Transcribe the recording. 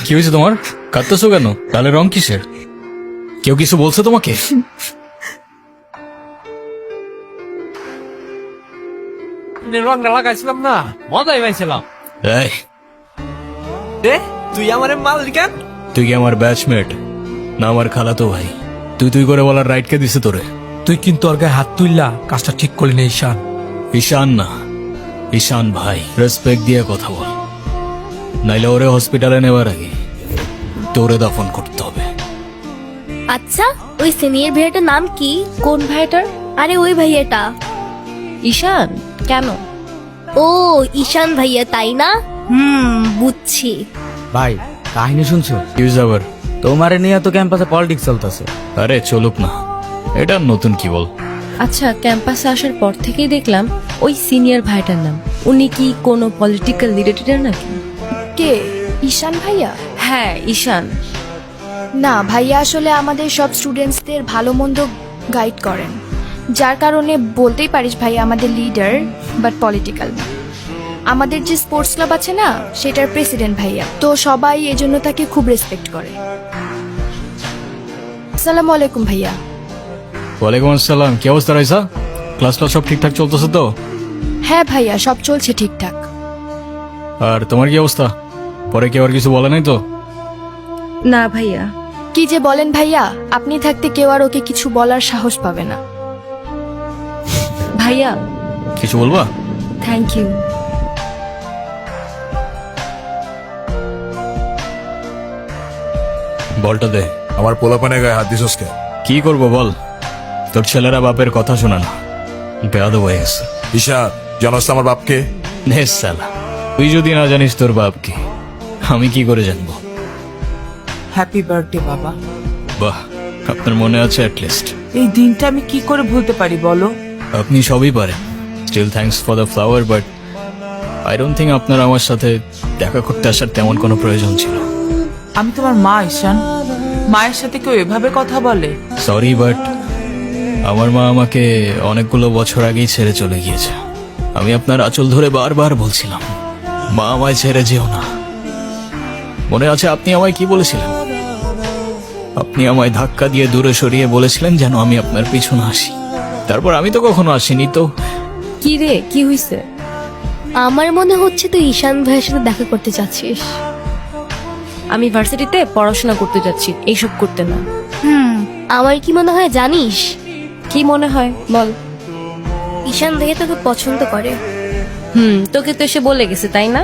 কি হয়েছে তোমার? কাঁদতেছো কেন? তাহলে রং কিসের? কেউ কিছু বলছে তোমাকে? রংটা লাগাইছিলাম না, মজাই পাইছিলাম। এই, তুই আমার মাল কেন? তুই কি আমার ব্যাচমেট না আমার খালাতো ভাই? তুই করে বলার রাইট কে দিছে তোরে? তুই কিন্তু ওর গায়ে হাত তুললা, কাজটা ঠিক করলি না ঈশান। ঈশান না, ঈশান ভাই। রেসপেক্ট দিয়ে কথা বল, নাইলে ওরে হসপিটালে নেওয়ার আগে তোরে দাফন করতে হবে। আচ্ছা, ওই সিনিয়র ভাইয়াটার নাম কি? কোন ভাইটার? আরে ওই ভাইয়াটা। ঈশান? কেন? ও ঈশান ভাইয়া, তাই না? বুঝছি। ভাই কাহিনী শুনছো? ইউজ আবার। তোমারে নিয়ে তো ক্যাম্পাসে পলিটিক্স চলতেছে। আরে চলুক না, এটা নতুন কি বল? আচ্ছা, ক্যাম্পাসে আসার পর থেকেই দেখলাম ওই সিনিয়র ভাইটার নাম। উনি কি কোনো পলিটিক্যাল রিলেটেড নাকি? কে? ঈশান ভাইয়া? হ্যাঁ, ঈশান। না, ভাইয়া আসলে আমাদের সব স্টুডেন্টসদের ভালো মন্দ গাইড করেন, যার কারণে বলতেই পারিস ভাইয়া আমাদের লিডার, বাট পলিটিক্যাল না। আমাদের যে স্পোর্টস ক্লাব আছে না, সেটার প্রেসিডেন্ট ভাইয়া, তো সবাই এজন্য তাকে খুব রেসপেক্ট করে। আসসালামু আলাইকুম ভাইয়া। ওয়ালাইকুম আসসালাম। কি অবস্থা রাইসা? ক্লাস সব ঠিকঠাক চলতেছে তো? হ্যাঁ ভাইয়া, সব চলছে ঠিকঠাক। আর তোমার কি অবস্থা? পরে কেউ আর কিছু বলে নাই তো? না ভাইয়া। কি যে বলেন ভাইয়া, আপনি থাকতে কেউ আর ওকে কিছু বলার সাহস পাবে না। ভাইয়া, কিছু বলবা? Thank you. বলটা দে। আমার পোলাপানে গায়ে হাত দিছস কে? কি করবো বল, তোর ছেলেরা বাপের কথা শোনা না, বেয়াদব হয়ে গেছে। ঈশান, জানোস তো আমার বাপকে? নে সালা, তুই যদি না জানিস তোর বাপকে, আমি কি করে জানবো? হ্যাপি বার্থডে বাবা। বাহ, আপনার মনে আছে অ্যাটলিস্ট। এই দিনটা আমি কি করে ভুলতে পারি বলো? আপনি সবই পারেন। Still thanks for the flower, but I don't think আপনার আমার সাথে দেখা করতে আসার তেমন কোনো প্রয়োজন ছিল। আমি তোমার মা ঈশান, মায়ের সাথে কেউ এভাবে কথা বলে? সরি, বাট আমার মা আমাকে অনেকগুলো বছর আগেই ছেড়ে চলে গিয়েছে। আমি আপনার আঁচল ধরে বারবার বলছিলাম, মা আমায় ছেড়ে যেও না। মনে আছে আপনি আমায় কি বলেছিলেন? আপনি আমায় ধাক্কা দিয়ে দূরে সরিয়ে বলেছিলেন যেন আমি আপনার পিছনে আসি। তারপর আমি তো কখনো আসিনি তো। কি রে, কি হইছে? আমার মনে হচ্ছে তুই ঈশান ভাইয়ের সাথে দেখা করতে চাচ্ছিস। আমি ভার্সিটিতে পড়াশোনা করতে যাচ্ছি, এইসব করতে না। আমার কি মনে হয় জানিস? কি মনে হয় বল? ঈশান ভাইয়া তোকে পছন্দ করে। তোকে তো এসে বলে গেছে, তাই না?